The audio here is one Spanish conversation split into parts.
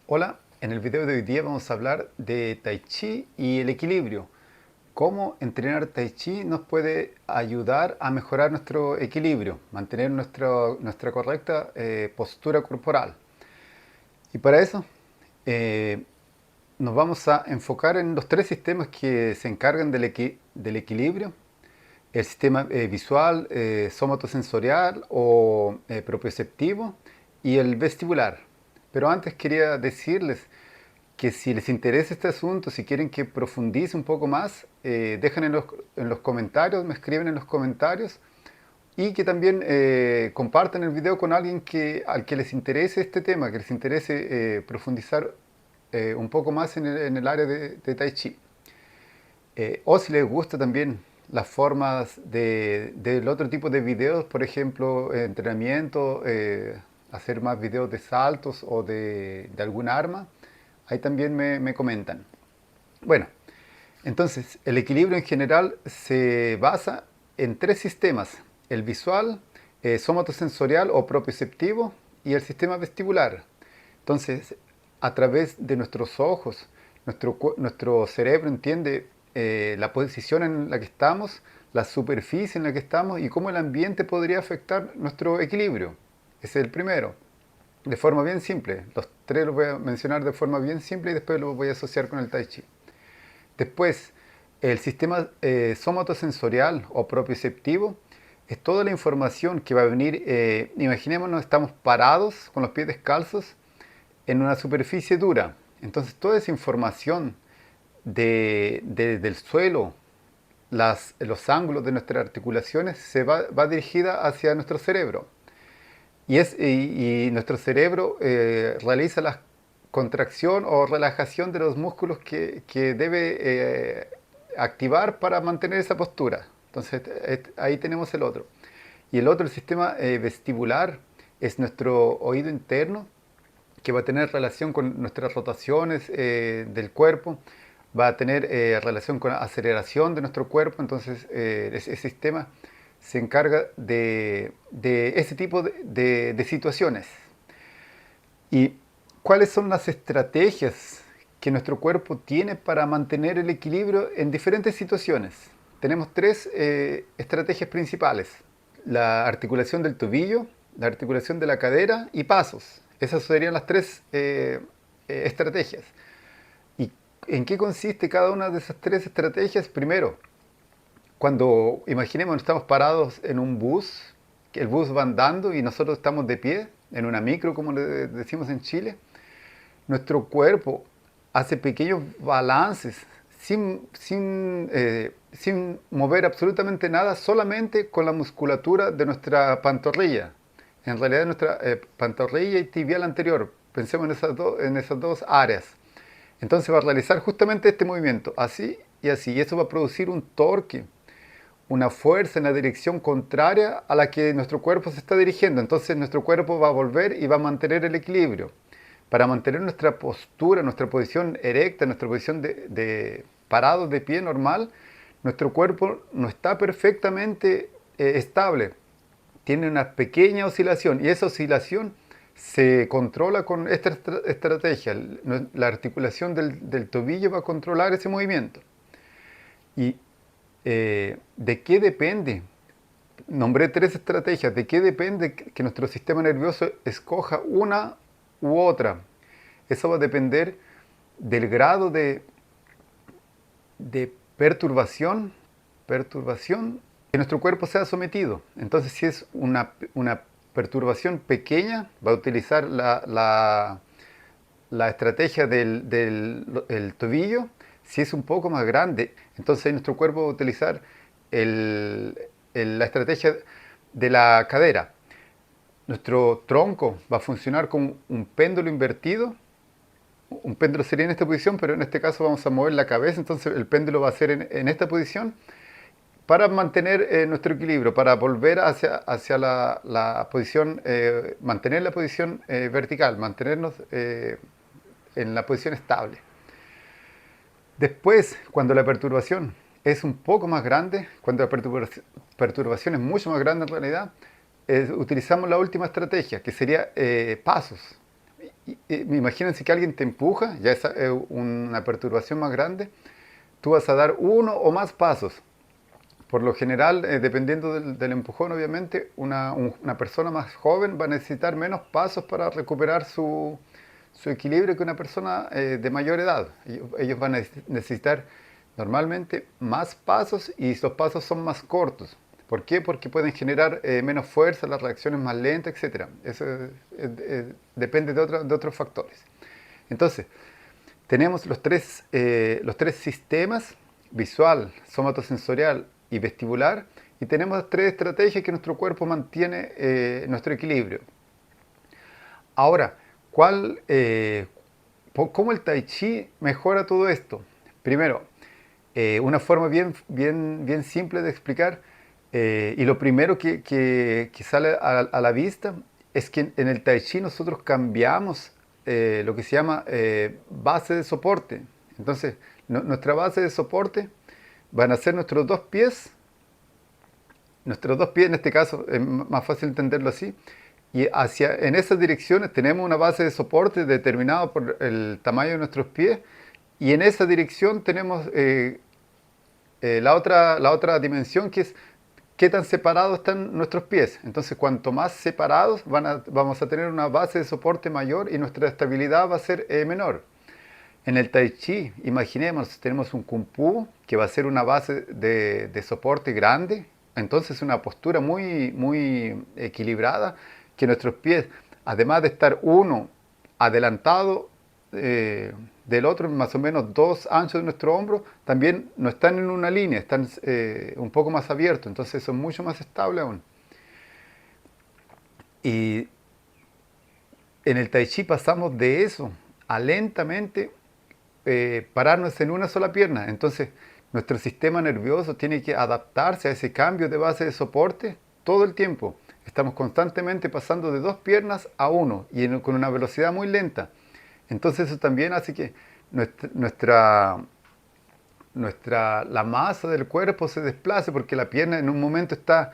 Hola, en el video de hoy día vamos a hablar de Tai Chi y el equilibrio. Cómo entrenar Tai Chi nos puede ayudar a mejorar nuestro equilibrio, mantener nuestra correcta postura corporal. Y para eso eh, nos vamos a enfocar en los tres sistemas que se encargan del equilibrio. El sistema visual, somatosensorial o propioceptivo y el vestibular. Pero antes quería decirles que si les interesa este asunto, si quieren que profundice un poco más, dejen en los comentarios, me escriben en los comentarios y que también compartan el video con alguien al que les interese este tema, que les interese profundizar un poco más en el área de Tai Chi. O si les gusta también las formas del otro tipo de videos, por ejemplo, entrenamiento, hacer más videos de saltos o de algún arma, ahí también me comentan. Bueno, entonces el equilibrio en general se basa en tres sistemas: el visual, somatosensorial o propioceptivo y el sistema vestibular. Entonces, a través de nuestros ojos, nuestro cerebro entiende la posición en la que estamos, la superficie en la que estamos y cómo el ambiente podría afectar nuestro equilibrio. Ese es el primero, de forma bien simple. Los tres los voy a mencionar de forma bien simple y después los voy a asociar con el Tai Chi. Después, el sistema somatosensorial o propioceptivo es toda la información que va a venir. Imaginémonos, estamos parados con los pies descalzos en una superficie dura. Entonces, toda esa información del suelo, los ángulos de nuestras articulaciones, va dirigida hacia nuestro cerebro. Y nuestro cerebro realiza la contracción o relajación de los músculos que debe activar para mantener esa postura. Entonces ahí tenemos el otro. Y el otro, el sistema vestibular, es nuestro oído interno que va a tener relación con nuestras rotaciones del cuerpo, va a tener relación con la aceleración de nuestro cuerpo. Entonces ese sistema se encarga de ese tipo de situaciones. ¿Y cuáles son las estrategias que nuestro cuerpo tiene para mantener el equilibrio en diferentes situaciones? Tenemos tres estrategias principales: la articulación del tobillo, la articulación de la cadera y pasos. Esas serían las tres estrategias. ¿Y en qué consiste cada una de esas tres estrategias? Primero, cuando imaginemos estamos parados en un bus, que el bus va andando y nosotros estamos de pie, en una micro, como le decimos en Chile, nuestro cuerpo hace pequeños balances sin mover absolutamente nada, solamente con la musculatura de nuestra pantorrilla. En realidad nuestra pantorrilla y tibial anterior, pensemos en esas dos áreas. Entonces va a realizar justamente este movimiento, así y así, y eso va a producir un torque, una fuerza en la dirección contraria a la que nuestro cuerpo se está dirigiendo. Entonces nuestro cuerpo va a volver y va a mantener el equilibrio. Para mantener nuestra postura, nuestra posición erecta, nuestra posición de parado de pie normal, nuestro cuerpo no está perfectamente estable. Tiene una pequeña oscilación y esa oscilación se controla con esta estrategia. La articulación del tobillo va a controlar ese movimiento. ¿Y de qué depende? Nombré tres estrategias. ¿De qué depende que nuestro sistema nervioso escoja una u otra? Eso va a depender del grado de perturbación que nuestro cuerpo sea sometido. Entonces, si es una perturbación pequeña, va a utilizar la estrategia del tobillo. Si es un poco más grande, entonces nuestro cuerpo va a utilizar la estrategia de la cadera. Nuestro tronco va a funcionar como un péndulo invertido. Un péndulo sería en esta posición, pero en este caso vamos a mover la cabeza, entonces el péndulo va a ser en esta posición para mantener nuestro equilibrio, para volver hacia la posición, mantener la posición vertical, mantenernos en la posición estable. Después, cuando la perturbación es un poco más grande, cuando la perturbación es mucho más grande en realidad, utilizamos la última estrategia, que sería pasos. imagínense que alguien te empuja, ya es una perturbación más grande, tú vas a dar uno o más pasos. Por lo general, dependiendo del empujón, obviamente, una persona más joven va a necesitar menos pasos para recuperar su equilibrio que una persona de mayor edad. Ellos van a necesitar normalmente más pasos y esos pasos son más cortos. ¿Por qué? Porque pueden generar menos fuerza, las reacciones más lentas, etc. Eso depende de otros factores. Entonces, tenemos los tres sistemas, visual, somatosensorial y vestibular, y tenemos tres estrategias que nuestro cuerpo mantiene nuestro equilibrio. Ahora, ¿cómo el Tai Chi mejora todo esto? Primero, una forma bien simple de explicar, y lo primero que sale a la vista es que en el Tai Chi nosotros cambiamos lo que se llama base de soporte. Entonces, nuestra base de soporte van a ser nuestros dos pies en este caso, es más fácil entenderlo así, y en esas direcciones tenemos una base de soporte determinada por el tamaño de nuestros pies, y en esa dirección tenemos la otra dimensión, que es qué tan separados están nuestros pies. Entonces, cuanto más separados vamos a tener una base de soporte mayor y nuestra estabilidad va a ser menor. En el Tai Chi, imaginemos, tenemos un Kung Fu que va a ser una base de soporte grande, entonces una postura muy equilibrada, que nuestros pies, además de estar uno adelantado del otro, más o menos 2 anchos de nuestro hombro, también no están en una línea, están un poco más abiertos, entonces son mucho más estables aún. Y en el Tai Chi pasamos de eso a lentamente pararnos en una sola pierna. Entonces, nuestro sistema nervioso tiene que adaptarse a ese cambio de base de soporte todo el tiempo. Estamos constantemente pasando de 2 piernas a uno y con una velocidad muy lenta. Entonces, eso también hace que la masa del cuerpo se desplace, porque la pierna en un momento está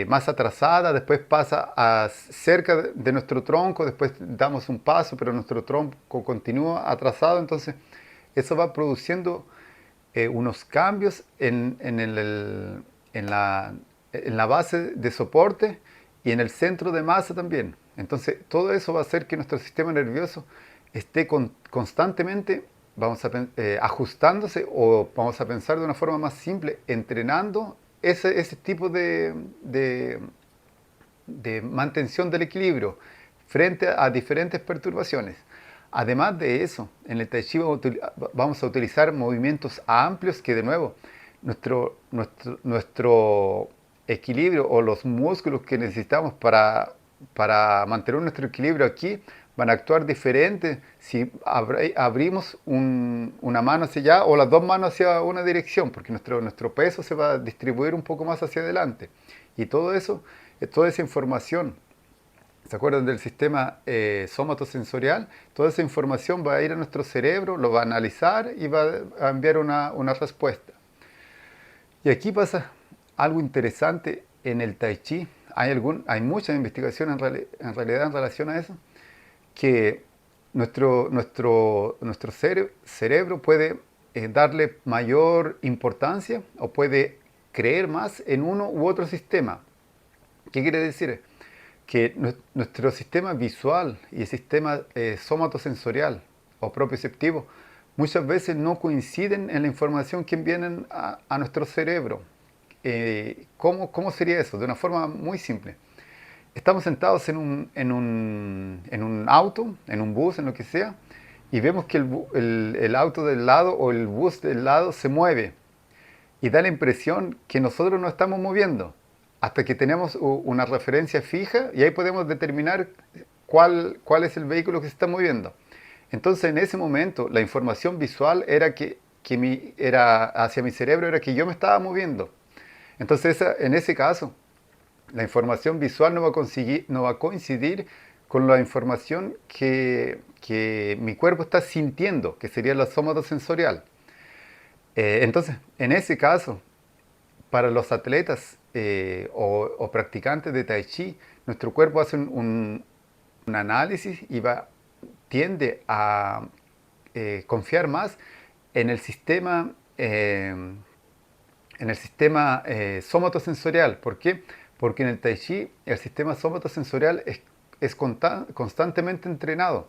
más atrasada, después pasa cerca de nuestro tronco, después damos un paso, pero nuestro tronco continúa atrasado. Entonces eso va produciendo unos cambios en la base de soporte y en el centro de masa también. Entonces todo eso va a hacer que nuestro sistema nervioso esté constantemente, ajustándose, o vamos a pensar de una forma más simple, entrenando ese tipo de mantención del equilibrio frente a diferentes perturbaciones. Además de eso, en el Tai Chi vamos a utilizar movimientos amplios que, de nuevo, nuestro equilibrio, o los músculos que necesitamos para mantener nuestro equilibrio aquí, van a actuar diferente si abrimos una mano hacia allá o las dos manos hacia una dirección, porque nuestro peso se va a distribuir un poco más hacia adelante. Y todo eso, toda esa información, ¿se acuerdan del sistema somatosensorial? Toda esa información va a ir a nuestro cerebro, lo va a analizar y va a enviar una respuesta. Y aquí pasa algo interesante en el Tai Chi. Hay mucha investigación en realidad en relación a eso, que nuestro cerebro puede darle mayor importancia o puede creer más en uno u otro sistema. ¿Qué quiere decir? Que nuestro sistema visual y el sistema somatosensorial o propioceptivo muchas veces no coinciden en la información que envían a nuestro cerebro. ¿Cómo sería eso? De una forma muy simple. Estamos sentados en un auto, en un bus, en lo que sea, y vemos que el auto del lado o el bus del lado se mueve, y da la impresión que nosotros nos estamos moviendo, hasta que tenemos una referencia fija, y ahí podemos determinar cuál es el vehículo que se está moviendo. Entonces, en ese momento, la información visual era era hacia mi cerebro, era que yo me estaba moviendo. Entonces, en ese caso, la información visual no va a coincidir con la información que mi cuerpo está sintiendo, que sería la somatosensorial. Entonces, en ese caso, para los atletas o practicantes de Tai Chi, nuestro cuerpo hace un análisis y va tiende a confiar más en el sistema, somatosensorial. ¿Por qué? Porque en el Tai Chi el sistema somatosensorial es constantemente entrenado.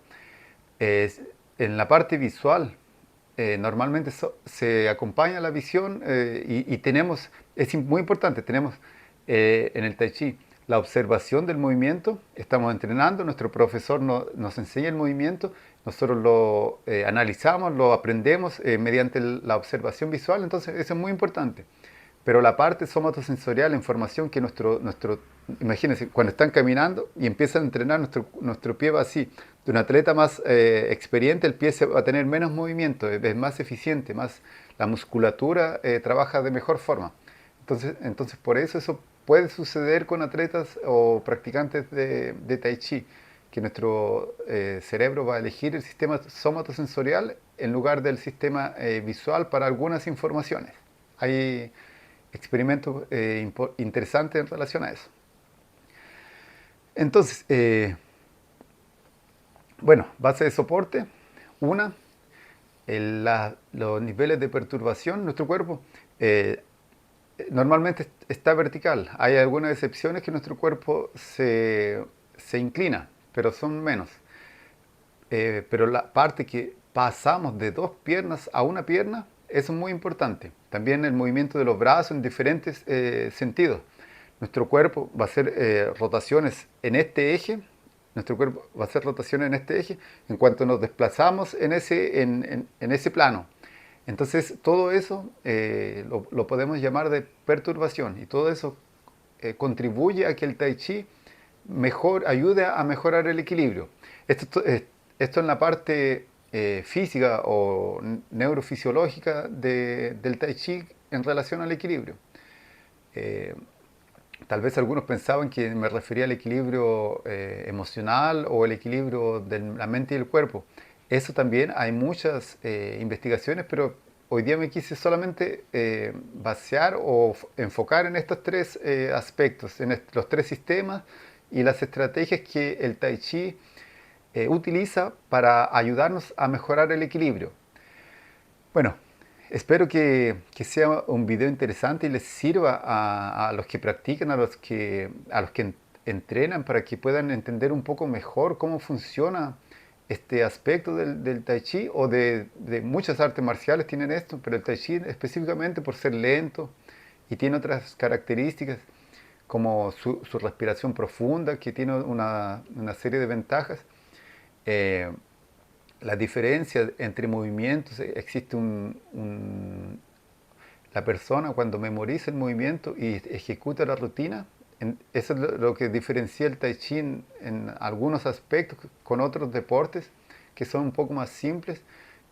Es, en la parte visual, normalmente se acompaña la visión y tenemos, es muy importante, tenemos en el Tai Chi la observación del movimiento, estamos entrenando, nuestro profesor nos enseña el movimiento, nosotros lo analizamos, lo aprendemos mediante la observación visual, entonces eso es muy importante. Pero la parte somatosensorial, la información que imagínense, cuando están caminando y empiezan a entrenar, nuestro pie va así. De un atleta más experiente, el pie va a tener menos movimiento, es más eficiente, la musculatura trabaja de mejor forma. Entonces, por eso puede suceder con atletas o practicantes de Tai Chi, que nuestro cerebro va a elegir el sistema somatosensorial en lugar del sistema visual para algunas informaciones. Hay experimentos interesantes en relación a eso. Entonces, bueno, base de soporte, una, los niveles de perturbación en nuestro cuerpo normalmente está vertical. Hay algunas excepciones que nuestro cuerpo se inclina, pero son menos. Pero la parte que pasamos de dos piernas a una pierna, eso es muy importante. También el movimiento de los brazos en diferentes sentidos. Nuestro cuerpo va a hacer rotaciones en este eje. Nuestro cuerpo va a hacer rotaciones en este eje en cuanto nos desplazamos en ese plano. Entonces, todo eso lo podemos llamar de perturbación y todo eso contribuye a que el Tai Chi ayude a mejorar el equilibrio. Esto en la parte física o neurofisiológica del Tai Chi en relación al equilibrio. Eh, Tal vez algunos pensaban que me refería al equilibrio emocional o el equilibrio de la mente y el cuerpo. Eso también hay muchas investigaciones, pero hoy día me quise solamente basear o enfocar en estos tres aspectos, en los tres sistemas y las estrategias que el Tai Chi utiliza para ayudarnos a mejorar el equilibrio. Bueno, espero que sea un video interesante y les sirva a los que practican, a los que entrenan para que puedan entender un poco mejor cómo funciona este aspecto del Tai Chi o de muchas artes marciales tienen esto, pero el Tai Chi específicamente por ser lento y tiene otras características como su respiración profunda que tiene una serie de ventajas. Eh, la diferencia entre movimientos, existe la persona cuando memoriza el movimiento y ejecuta la rutina, eso es lo que diferencia el Tai Chi en algunos aspectos con otros deportes que son un poco más simples,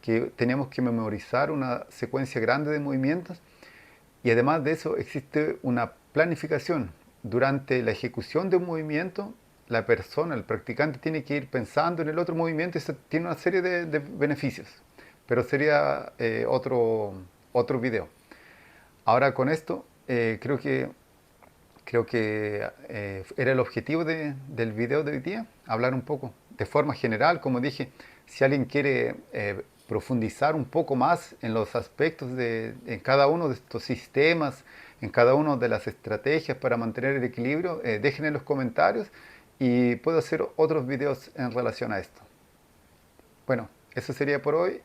que tenemos que memorizar una secuencia grande de movimientos y además de eso existe una planificación. Durante la ejecución de un movimiento, la persona, el practicante, tiene que ir pensando en el otro movimiento y eso tiene una serie de beneficios. Pero sería otro video. Ahora con esto creo que era el objetivo del video de hoy día, hablar un poco de forma general, como dije, si alguien quiere profundizar un poco más en los aspectos en cada uno de estos sistemas, en cada una de las estrategias para mantener el equilibrio, dejen en los comentarios y puedo hacer otros videos en relación a esto. Bueno, eso sería por hoy.